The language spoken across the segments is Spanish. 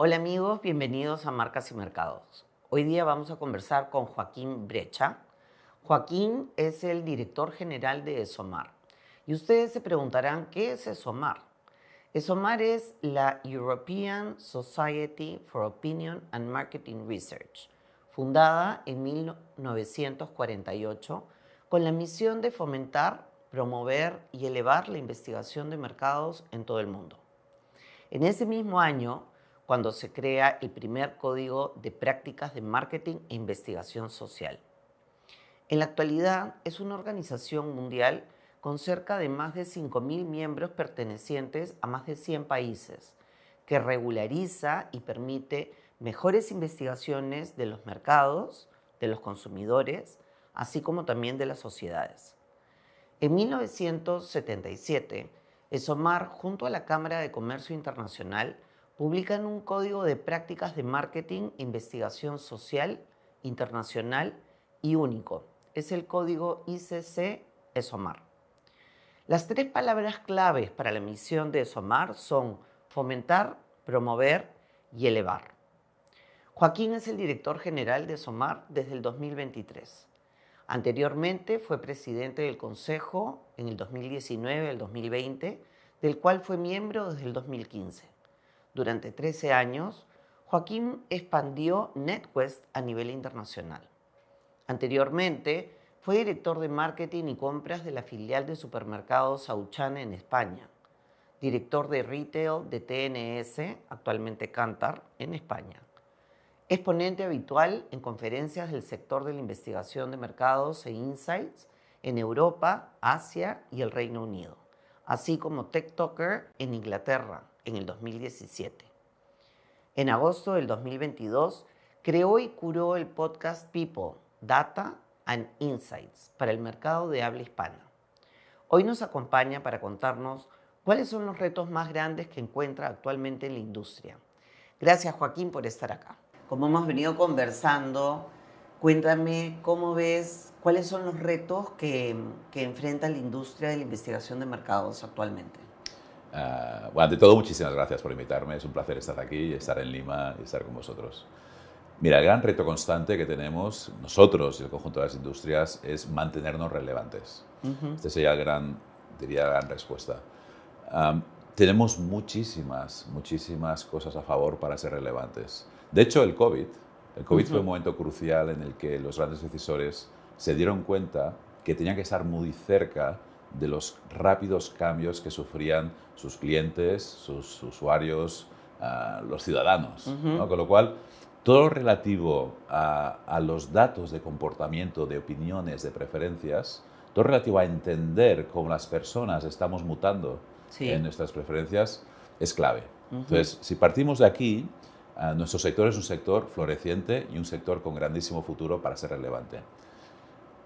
Hola amigos, bienvenidos a Marcas y Mercados. Hoy día vamos a conversar con Joaquín Brecha. Joaquín es el director general de ESOMAR. Y ustedes se preguntarán, ¿qué es ESOMAR? ESOMAR es la European Society for Opinion and Marketing Research, fundada en 1948 con la misión de fomentar, promover y elevar la investigación de mercados en todo el mundo. En ese mismo año, cuando se crea el primer código de prácticas de marketing e investigación social. En la actualidad es una organización mundial con cerca de más de 5.000 miembros pertenecientes a más de 100 países, que regulariza y permite mejores investigaciones de los mercados, de los consumidores, así como también de las sociedades. En 1977, ESOMAR, junto a la Cámara de Comercio Internacional, publican un código de prácticas de marketing e investigación social, internacional y único. Es el código ICC-ESOMAR. Las tres palabras claves para la misión de ESOMAR son fomentar, promover y elevar. Joaquín es el director general de ESOMAR desde el 2023. Anteriormente fue presidente del Consejo en el 2019 al 2020, del cual fue miembro desde el 2015. Durante 13 años, Joaquín expandió NetQuest a nivel internacional. Anteriormente, fue director de marketing y compras de la filial de supermercados Auchan en España, director de retail de TNS, actualmente Kantar, en España. Es ponente habitual en conferencias del sector de la investigación de mercados e insights en Europa, Asia y el Reino Unido, así como Tech Talker en Inglaterra en el 2017. En agosto del 2022, creó y curó el podcast People, Data and Insights para el mercado de habla hispana. Hoy nos acompaña para contarnos cuáles son los retos más grandes que encuentra actualmente en la industria. Gracias, Joaquín, por estar acá. Como hemos venido conversando, cuéntame cómo ves, cuáles son los retos que enfrenta la industria de la investigación de mercados actualmente. Bueno, ante todo, muchísimas gracias por invitarme. Es un placer estar aquí, estar en Lima y estar con vosotros. Mira, el gran reto constante que tenemos nosotros y el conjunto de las industrias es mantenernos relevantes. Esta sería diría, la gran respuesta. Tenemos muchísimas cosas a favor para ser relevantes. De hecho, el COVID fue un momento crucial en el que los grandes decisores se dieron cuenta que tenían que estar muy cerca de los rápidos cambios que sufrían sus clientes, sus usuarios, los ciudadanos, ¿no? Con lo cual, todo lo relativo a los datos de comportamiento, de opiniones, de preferencias, todo relativo a entender cómo las personas estamos mutando en nuestras preferencias, es clave. Entonces, si partimos de aquí, nuestro sector es un sector floreciente y un sector con grandísimo futuro para ser relevante.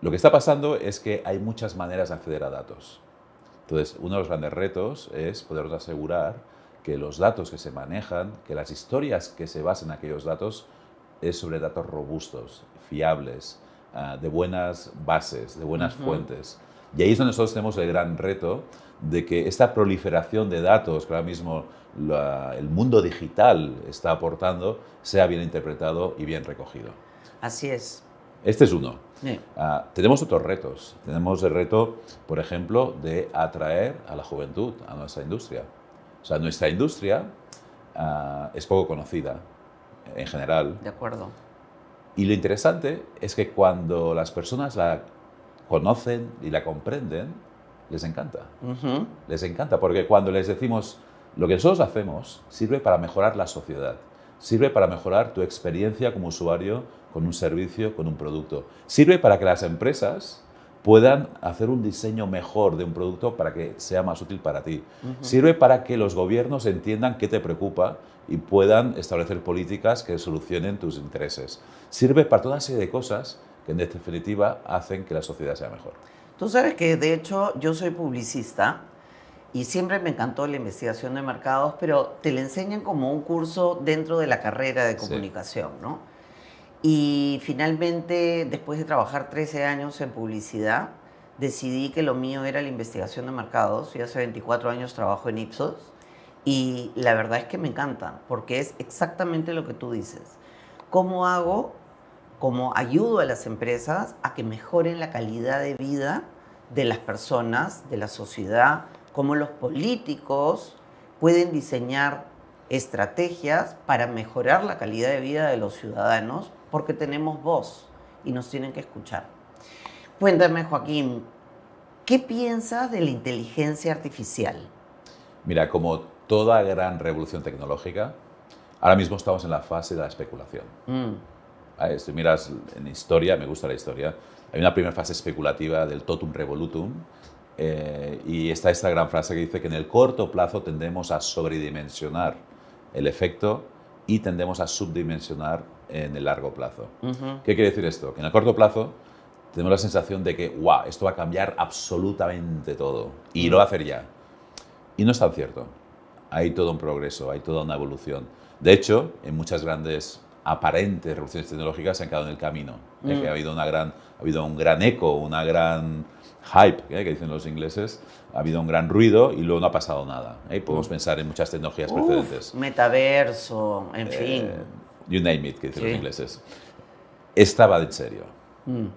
Lo que está pasando es que hay muchas maneras de acceder a datos. Entonces, uno de los grandes retos es poder asegurar que los datos que se manejan, que las historias que se basen en aquellos datos, es sobre datos robustos, fiables, de buenas bases, de buenas fuentes. Y ahí es donde nosotros tenemos el gran reto de que esta proliferación de datos que ahora mismo el mundo digital está aportando sea bien interpretado y bien recogido. Así es. Este es uno. Tenemos otros retos. Tenemos el reto, por ejemplo, de atraer a la juventud a nuestra industria. O sea, nuestra industria es poco conocida en general. De acuerdo. Y lo interesante es que cuando las personas la conocen y la comprenden, les encanta. Les encanta porque cuando les decimos lo que nosotros hacemos sirve para mejorar la sociedad, sirve para mejorar tu experiencia como usuario con un servicio, con un producto. Sirve para que las empresas puedan hacer un diseño mejor de un producto para que sea más útil para ti. Sirve para que los gobiernos entiendan qué te preocupa y puedan establecer políticas que solucionen tus intereses. Sirve para toda una serie de cosas que en definitiva hacen que la sociedad sea mejor. Tú sabes que de hecho yo soy publicista y siempre me encantó la investigación de mercados, pero te la enseñan como un curso dentro de la carrera de comunicación, ¿no? Y finalmente, después de trabajar 13 años en publicidad, decidí que lo mío era la investigación de mercados. Y hace 24 años trabajo en Ipsos. Y la verdad es que me encanta, porque es exactamente lo que tú dices. ¿Cómo hago, cómo ayudo a las empresas a que mejoren la calidad de vida de las personas, de la sociedad? ¿Cómo los políticos pueden diseñar estrategias para mejorar la calidad de vida de los ciudadanos? Porque tenemos voz y nos tienen que escuchar. Cuéntame, Joaquín, ¿qué piensas de la inteligencia artificial? Mira, como toda gran revolución tecnológica, ahora mismo estamos en la fase de la especulación. ¿Vale? Si miras en historia, me gusta la historia, hay una primera fase especulativa del totum revolutum, y está esta gran frase que dice que en el corto plazo tendemos a sobredimensionar el efecto y tendemos a subdimensionar en el largo plazo. ¿Qué quiere decir esto? Que en el corto plazo tenemos la sensación de que, wow, esto va a cambiar absolutamente todo y lo va a hacer ya. Y no es tan cierto. Hay todo un progreso, hay toda una evolución. De hecho, en muchas grandes aparentes revoluciones tecnológicas se han quedado en el camino. Que ha habido un gran eco, una gran hype, que dicen los ingleses, ha habido un gran ruido y luego no ha pasado nada. Podemos pensar en muchas tecnologías precedentes. Metaverso, en fin. You name it, que dicen los ingleses. Esta va en serio.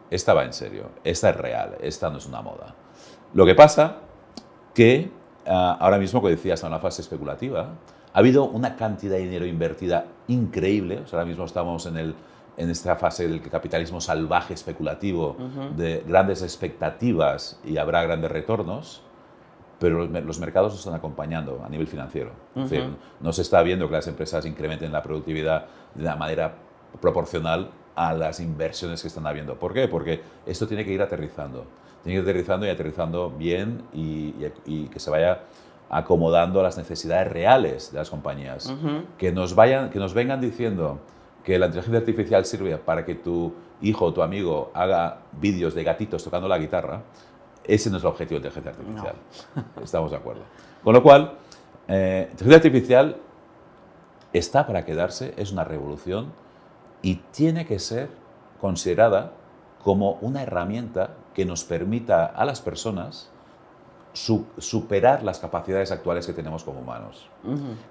Esta va en serio. Esta es real. Esta no es una moda. Lo que pasa que ahora mismo, como decías, en la fase especulativa, ha habido una cantidad de dinero invertida increíble. O sea, ahora mismo estamos en esta fase del capitalismo salvaje especulativo, de grandes expectativas y habrá grandes retornos, pero los mercados nos están acompañando a nivel financiero. Es decir, no se está viendo que las empresas incrementen la productividad de una manera proporcional a las inversiones que están habiendo. ¿Por qué? Porque esto tiene que ir aterrizando. Tiene que ir aterrizando y aterrizando bien y que se vaya acomodando a las necesidades reales de las compañías. Que nos vengan diciendo que la inteligencia artificial sirve para que tu hijo o tu amigo haga vídeos de gatitos tocando la guitarra. Ese no es el objetivo de la inteligencia artificial. No. Estamos de acuerdo. Con lo cual, inteligencia artificial está para quedarse, es una revolución y tiene que ser considerada como una herramienta que nos permita a las personas superar las capacidades actuales que tenemos como humanos,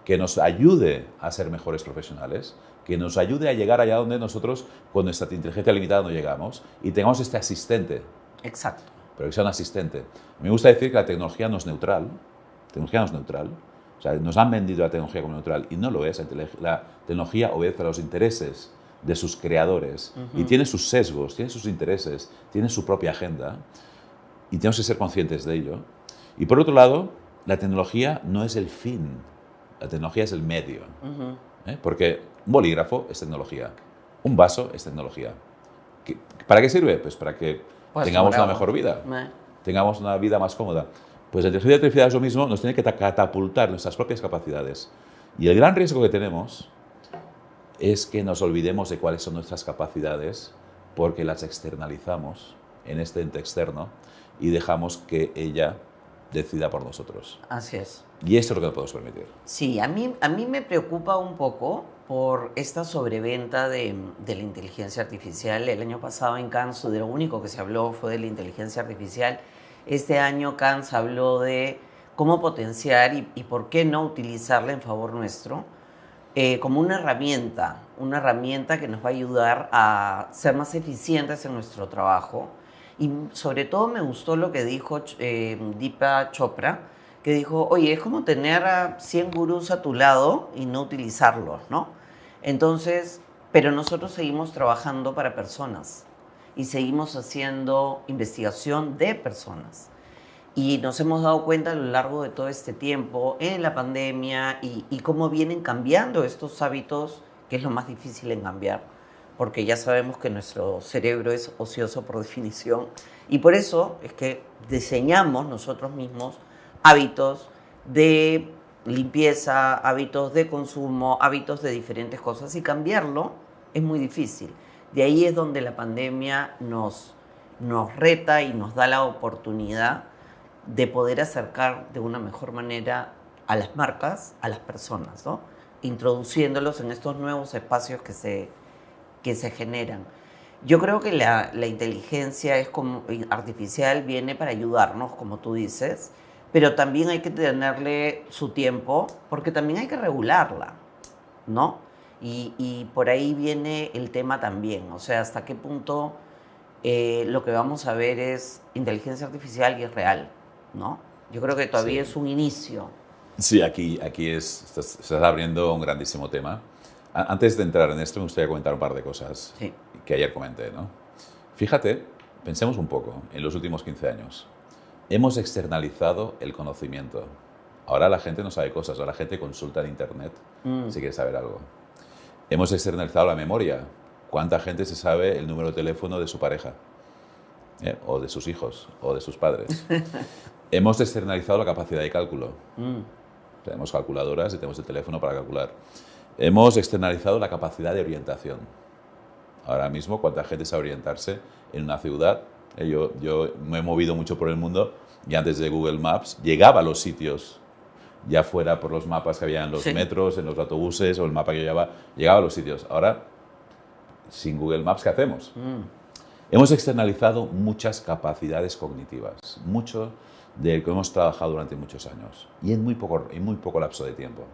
que nos ayude a ser mejores profesionales, que nos ayude a llegar allá donde nosotros con nuestra inteligencia limitada no llegamos y tengamos este asistente. Exacto. Pero que sea un asistente. Me gusta decir que la tecnología no es neutral. La tecnología no es neutral. O sea, nos han vendido la tecnología como neutral y no lo es. La tecnología obedece a los intereses de sus creadores y tiene sus sesgos, tiene sus intereses, tiene su propia agenda y tenemos que ser conscientes de ello. Y por otro lado, la tecnología no es el fin, la tecnología es el medio. Porque un bolígrafo es tecnología, un vaso es tecnología. ¿Para qué sirve? Pues para que tengamos una mejor vida, tengamos una vida más cómoda. Pues la inteligencia artificial es lo mismo, nos tiene que catapultar nuestras propias capacidades. Y el gran riesgo que tenemos es que nos olvidemos de cuáles son nuestras capacidades porque las externalizamos en este ente externo y dejamos que ella decida por nosotros. Así es. Y esto es lo que no podemos permitir. Sí, a mí me preocupa un poco por esta sobreventa de la inteligencia artificial. El año pasado en Cannes de lo único que se habló fue de la inteligencia artificial. Este año Cannes habló de cómo potenciar y por qué no utilizarla en favor nuestro como una herramienta que nos va a ayudar a ser más eficientes en nuestro trabajo. Y sobre todo me gustó lo que dijo Deepak Chopra, que dijo, oye, es como tener a 100 gurús a tu lado y no utilizarlos, ¿no? Entonces, pero nosotros seguimos trabajando para personas y seguimos haciendo investigación de personas. Y nos hemos dado cuenta a lo largo de todo este tiempo, en la pandemia, y cómo vienen cambiando estos hábitos, que es lo más difícil en cambiar, porque ya sabemos que nuestro cerebro es ocioso por definición. Y por eso es que diseñamos nosotros mismos hábitos de limpieza, hábitos de consumo, hábitos de diferentes cosas, y cambiarlo es muy difícil. De ahí es donde la pandemia nos reta y nos da la oportunidad de poder acercar de una mejor manera a las marcas, a las personas, ¿no? Introduciéndolos en estos nuevos espacios que se generan. Yo creo que la inteligencia artificial viene para ayudarnos, como tú dices, pero también hay que tenerle su tiempo, porque también hay que regularla, ¿no? Y por ahí viene el tema también, o sea, hasta qué punto lo que vamos a ver es inteligencia artificial y es real, ¿no? Yo creo que todavía Sí. es un inicio. Sí, aquí estás abriendo un grandísimo tema. Antes de entrar en esto, me gustaría comentar un par de cosas Sí. que ayer comenté, ¿no? Fíjate, pensemos un poco, en los últimos 15 años. Hemos externalizado el conocimiento. Ahora la gente no sabe cosas, ahora la gente consulta en Internet si quiere saber algo. Hemos externalizado la memoria. ¿Cuánta gente se sabe el número de teléfono de su pareja? O de sus hijos, o de sus padres. Hemos externalizado la capacidad de cálculo. Tenemos calculadoras y tenemos el teléfono para calcular. Hemos externalizado la capacidad de orientación. Ahora mismo, ¿cuánta gente sabe orientarse en una ciudad? Yo me he movido mucho por el mundo y antes de Google Maps llegaba a los sitios, ya fuera por los mapas que había en los Sí. metros, en los autobuses o el mapa que llevaba, llegaba a los sitios. Ahora, sin Google Maps, ¿qué hacemos? Hemos externalizado muchas capacidades cognitivas, mucho de lo que hemos trabajado durante muchos años y en muy poco lapso de tiempo.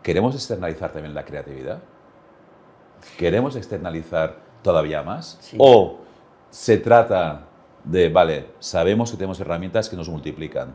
¿Queremos externalizar también la creatividad? ¿Queremos externalizar todavía más? Sí. ¿O se trata de, vale, sabemos que tenemos herramientas que nos multiplican,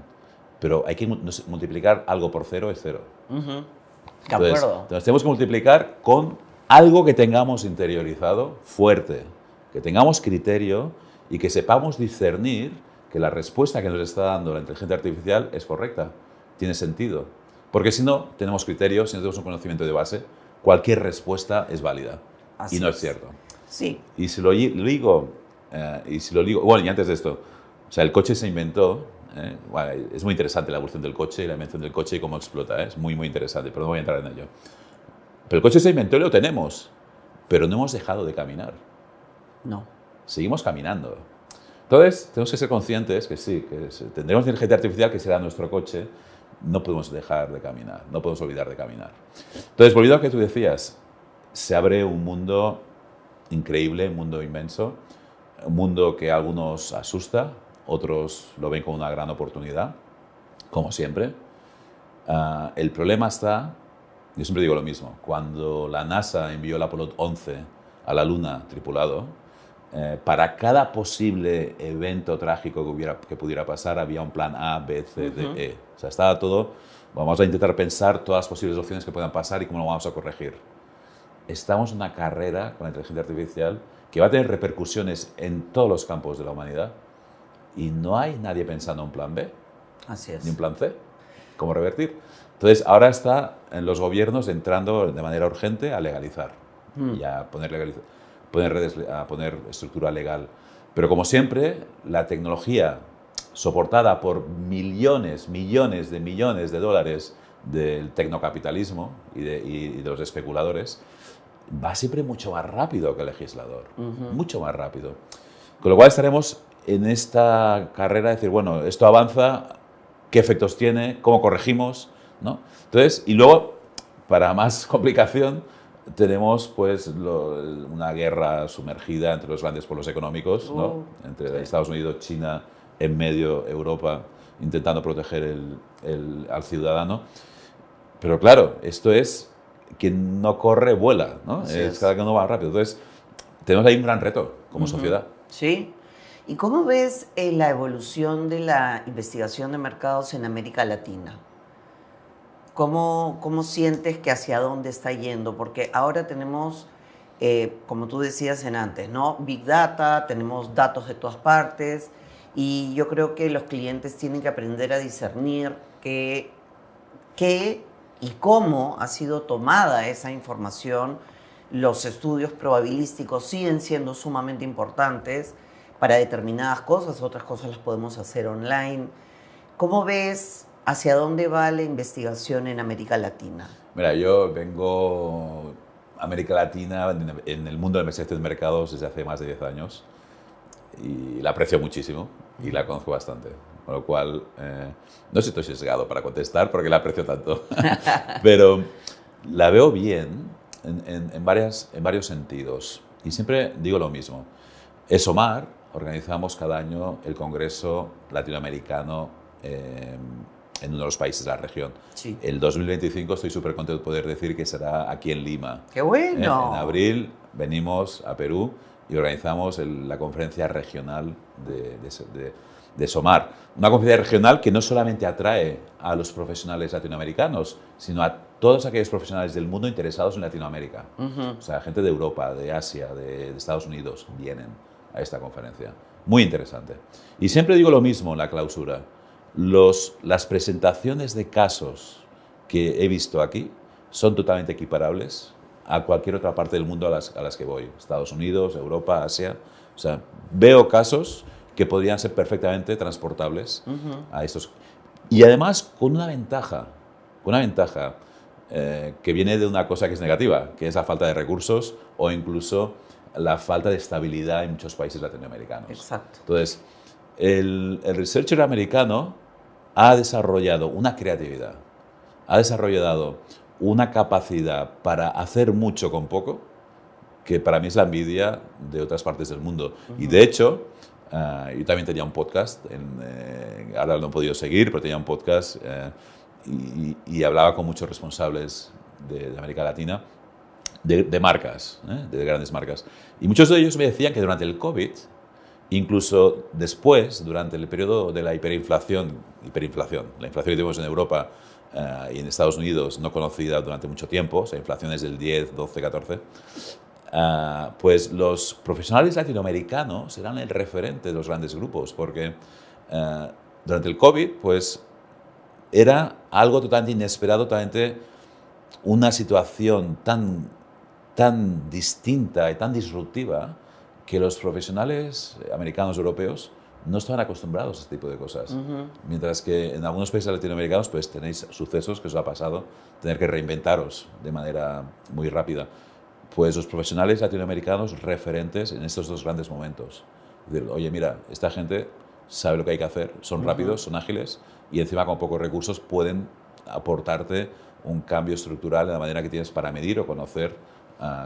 pero hay que multiplicar algo por cero es cero? De Entonces, acuerdo. tenemos que multiplicar con algo que tengamos interiorizado fuerte, que tengamos criterio y que sepamos discernir que la respuesta que nos está dando la inteligencia artificial es correcta, tiene sentido. Porque si no tenemos criterio, si no tenemos un conocimiento de base, cualquier respuesta es válida. Así y no es es. cierto. Sí. Y si lo digo, bueno, y antes de esto, o sea, el coche se inventó, bueno, es muy interesante la evolución del coche y la invención del coche y cómo explota, es muy, muy interesante, pero no voy a entrar en ello. Pero el coche se inventó y lo tenemos, pero no hemos dejado de caminar. No. Seguimos caminando. Entonces, tenemos que ser conscientes que sí, que tendremos inteligencia artificial que será nuestro coche, no podemos dejar de caminar, no podemos olvidar de caminar. Entonces, volviendo a lo que tú decías, se abre un mundo increíble, un mundo inmenso, un mundo que a algunos asusta, otros lo ven como una gran oportunidad, como siempre. El problema está, yo siempre digo lo mismo, cuando la NASA envió el Apolo 11 a la Luna tripulado, para cada posible evento trágico que pudiera pasar había un plan A, B, C, D, E. O sea, estaba todo, vamos a intentar pensar todas las posibles opciones que puedan pasar y cómo lo vamos a corregir. Estamos en una carrera con la inteligencia artificial que va a tener repercusiones en todos los campos de la humanidad y no hay nadie pensando en un plan B. Así es. Ni un plan C. ¿Cómo revertir? Entonces, ahora está en los gobiernos entrando de manera urgente a legalizar y a poner estructura legal. Pero como siempre, la tecnología soportada por millones de dólares del tecnocapitalismo y de los especuladores, va siempre mucho más rápido que el legislador, mucho más rápido. Con lo cual estaremos en esta carrera de decir, bueno, esto avanza, qué efectos tiene, cómo corregimos, ¿no? Entonces, y luego, para más complicación, tenemos pues una guerra sumergida entre los grandes polos económicos, ¿no? Entre sí. Estados Unidos, China, en medio Europa, intentando proteger al ciudadano. Pero claro, esto es quien no corre, vuela, ¿no? Es cada que uno va rápido. Entonces, tenemos ahí un gran reto como sociedad. Sí. ¿Y cómo ves la evolución de la investigación de mercados en América Latina? ¿Cómo sientes que hacia dónde está yendo? Porque ahora tenemos, como tú decías en antes, ¿no? Big Data, tenemos datos de todas partes y yo creo que los clientes tienen que aprender a discernir qué y cómo ha sido tomada esa información. Los estudios probabilísticos siguen siendo sumamente importantes para determinadas cosas, otras cosas las podemos hacer online. ¿Cómo ves hacia dónde va la investigación en América Latina? Mira, yo vengo a América Latina en el mundo de la investigación de mercados desde hace más de 10 años y la aprecio muchísimo y la conozco bastante. Con lo cual, no sé si estoy sesgado para contestar porque la aprecio tanto, pero la veo bien en varios sentidos. Y siempre digo lo mismo. ESOMAR organizamos cada año el Congreso Latinoamericano en uno de los países de la región. Sí. El 2025 estoy súper contento de poder decir que será aquí en Lima. ¡Qué bueno! En abril venimos a Perú y organizamos la conferencia regional de SOMAR. Una conferencia regional que no solamente atrae a los profesionales latinoamericanos, sino a todos aquellos profesionales del mundo interesados en Latinoamérica. O sea, gente de Europa, de Asia, de Estados Unidos, vienen a esta conferencia. Muy interesante. Y siempre digo lo mismo en la clausura. Las presentaciones de casos que he visto aquí son totalmente equiparables a cualquier otra parte del mundo a las que voy. Estados Unidos, Europa, Asia. O sea, veo casos que podrían ser perfectamente transportables a estos. Y además con una ventaja que viene de una cosa que es negativa, que es la falta de recursos o incluso la falta de estabilidad en muchos países latinoamericanos. Exacto. Entonces, el researcher americano ha desarrollado una creatividad, ha desarrollado una capacidad para hacer mucho con poco, que para mí es la envidia de otras partes del mundo. Y de hecho, yo también tenía un podcast, ahora no he podido seguir, pero tenía un podcast y hablaba con muchos responsables de América Latina, de marcas, de grandes marcas. Y muchos de ellos me decían que durante el COVID, incluso después, durante el periodo de la hiperinflación, la inflación que tenemos en Europa y en Estados Unidos, no conocida durante mucho tiempo, o sea, inflaciones del 10, 12, 14, pues los profesionales latinoamericanos eran el referente de los grandes grupos, porque durante el COVID, pues era algo totalmente inesperado, totalmente una situación tan distinta y tan disruptiva que los profesionales americanos, europeos, no estaban acostumbrados a este tipo de cosas. Mientras que en algunos países latinoamericanos pues tenéis sucesos que os ha pasado, tener que reinventaros de manera muy rápida. Pues los profesionales latinoamericanos referentes en estos dos grandes momentos. Es decir, oye, mira, esta gente sabe lo que hay que hacer, son rápidos, son ágiles y encima con pocos recursos pueden aportarte un cambio estructural en la manera que tienes para medir o conocer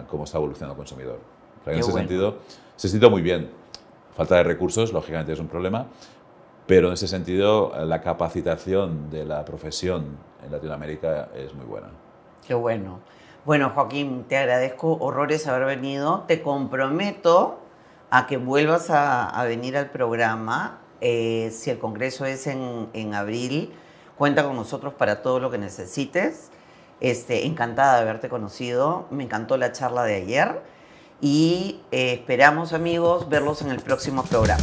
cómo está evolucionando el consumidor. O sea, en ese sentido, se siente muy bien. Falta de recursos, lógicamente, es un problema, pero en ese sentido, la capacitación de la profesión en Latinoamérica es muy buena. Qué bueno. Bueno, Joaquín, te agradezco horrores haber venido. Te comprometo a que vuelvas a venir al programa. Si el congreso es en abril, cuenta con nosotros para todo lo que necesites. Encantada de haberte conocido. Me encantó la charla de ayer. Y esperamos, amigos, verlos en el próximo programa.